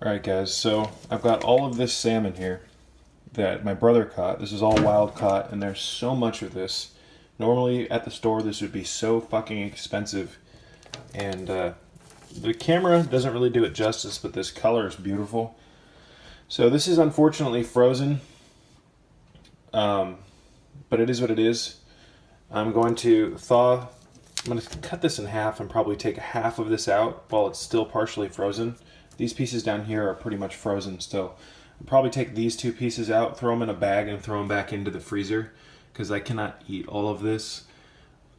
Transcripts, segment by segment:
Alright guys, so I've got all of this salmon here that my brother caught. This is all wild caught and there's so much of this. Normally at the store this would be so fucking expensive, and the camera doesn't really do it justice, but this color is beautiful. So this is unfortunately frozen, but it is what it is. I'm going to cut this in half and probably take half of this out while it's still partially frozen. These pieces down here are pretty much frozen still. I'll probably take these two pieces out, throw them in a bag, and throw them back into the freezer because I cannot eat all of this.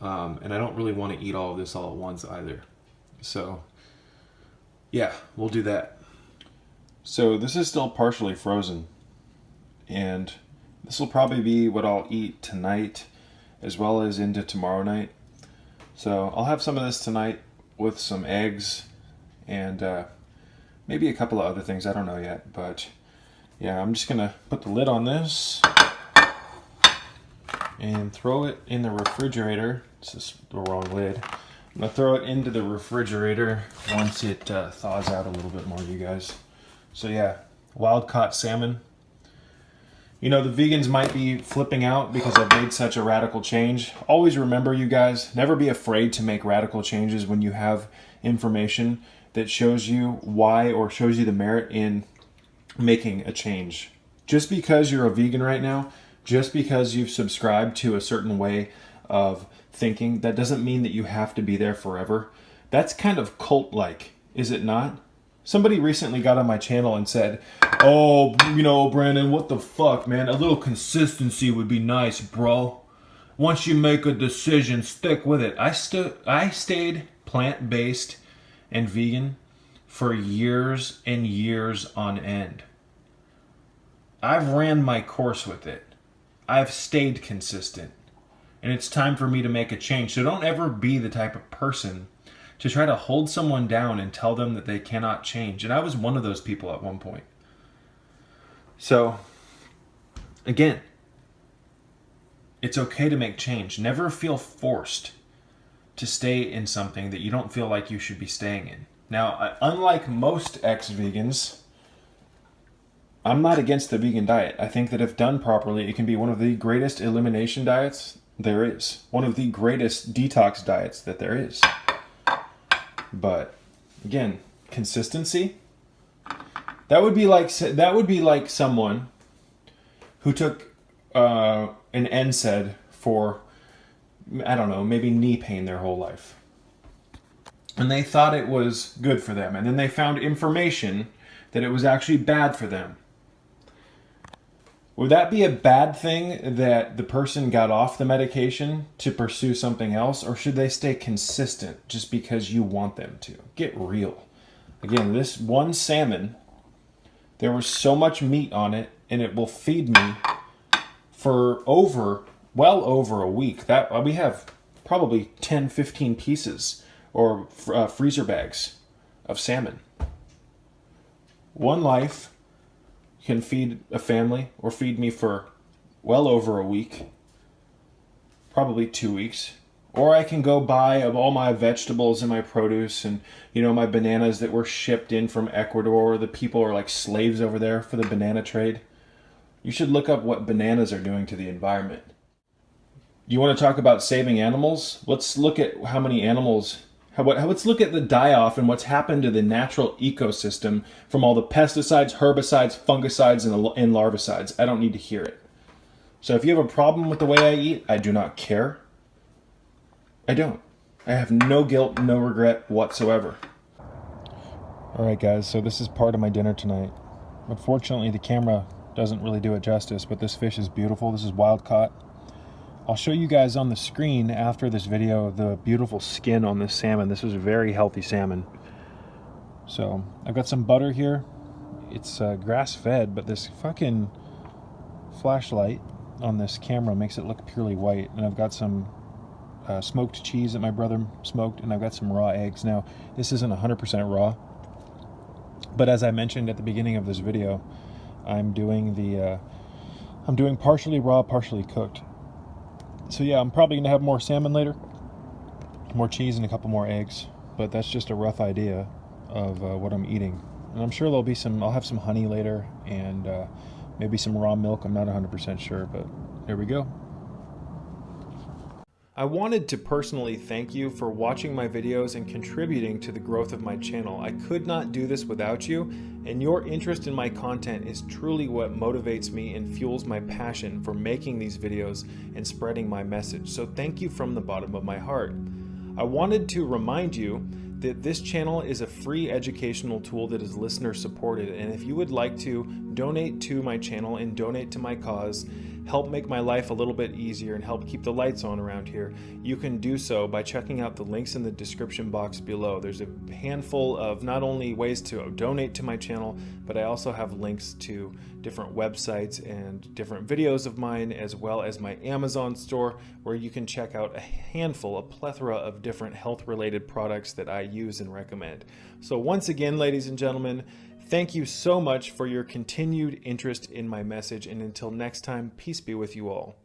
And I don't really want to eat all of this all at once either. So, yeah, we'll do that. So this is still partially frozen. And this will probably be what I'll eat tonight as well as into tomorrow night. So I'll have some of this tonight with some eggs and maybe a couple of other things, I don't know yet, but yeah, I'm just gonna put the lid on this and throw it in the refrigerator. This is the wrong lid. I'm gonna throw it into the refrigerator once it thaws out a little bit more, you guys. So yeah, wild caught salmon. You know, the vegans might be flipping out because I've made such a radical change. Always remember, you guys, never be afraid to make radical changes when you have information that shows you why or shows you the merit in making a change. Just because you're a vegan right now, just because you've subscribed to a certain way of thinking, that doesn't mean that you have to be there forever. That's kind of cult-like, is it not? Somebody recently got on my channel and said, "Oh, you know, Brandon, what the fuck, man? A little consistency would be nice, bro. Once you make a decision, stick with it." I stayed plant-based and vegan for years and years on end. I've ran my course with it. I've stayed consistent. And it's time for me to make a change. So don't ever be the type of person to try to hold someone down and tell them that they cannot change. And I was one of those people at one point. So, again, it's okay to make change. Never feel forced to stay in something that you don't feel like you should be staying in. Now, unlike most ex-vegans, I'm not against the vegan diet. I think that if done properly, it can be one of the greatest elimination diets there is. One of the greatest detox diets that there is. But again, consistency. That would be like someone who took an NSAID for, I don't know, maybe knee pain their whole life. And they thought it was good for them. And then they found information that it was actually bad for them. Would that be a bad thing that the person got off the medication to pursue something else? Or should they stay consistent just because you want them to? Get real. Again, this one salmon, there was so much meat on it, and it will feed me for well over a week. That we have probably 10, 15 pieces or freezer bags of salmon. One life can feed a family or feed me for well over a week, probably 2 weeks. Or I can go buy all my vegetables and my produce and, you know, my bananas that were shipped in from Ecuador. The people are like slaves over there for the banana trade. You should look up what bananas are doing to the environment. You want to talk about saving animals? Let's look at how many animals... Let's look at the die-off and what's happened to the natural ecosystem from all the pesticides, herbicides, fungicides, and larvicides. I don't need to hear it. So if you have a problem with the way I eat, I do not care. I don't. I have no guilt, no regret whatsoever. Alright guys, so this is part of my dinner tonight. Unfortunately, the camera doesn't really do it justice, but this fish is beautiful. This is wild caught. I'll show you guys on the screen after this video the beautiful skin on this salmon. This is a very healthy salmon. So I've got some butter here. It's grass-fed, but this fucking flashlight on this camera makes it look purely white. And I've got some smoked cheese that my brother smoked, and I've got some raw eggs. Now, this isn't 100% raw, but as I mentioned at the beginning of this video, I'm doing partially raw, partially cooked. So yeah, I'm probably going to have more salmon later, more cheese, and a couple more eggs. But that's just a rough idea of what I'm eating And I'm sure there'll be some, I'll have some honey later, and maybe some raw milk. I'm not 100% sure, but there we go. I wanted to personally thank you for watching my videos and contributing to the growth of my channel. I could not do this without you, and your interest in my content is truly what motivates me and fuels my passion for making these videos and spreading my message. So thank you from the bottom of my heart. I wanted to remind you that this channel is a free educational tool that is listener supported, and if you would like to donate to my channel and donate to my cause, help make my life a little bit easier and help keep the lights on around here, you can do so by checking out the links in the description box below. There's a handful of not only ways to donate to my channel, but I also have links to different websites and different videos of mine, as well as my Amazon store, where you can check out a plethora of different health related products that I use and recommend. So once again, ladies and gentlemen, thank you so much for your continued interest in my message, and until next time, peace be with you all.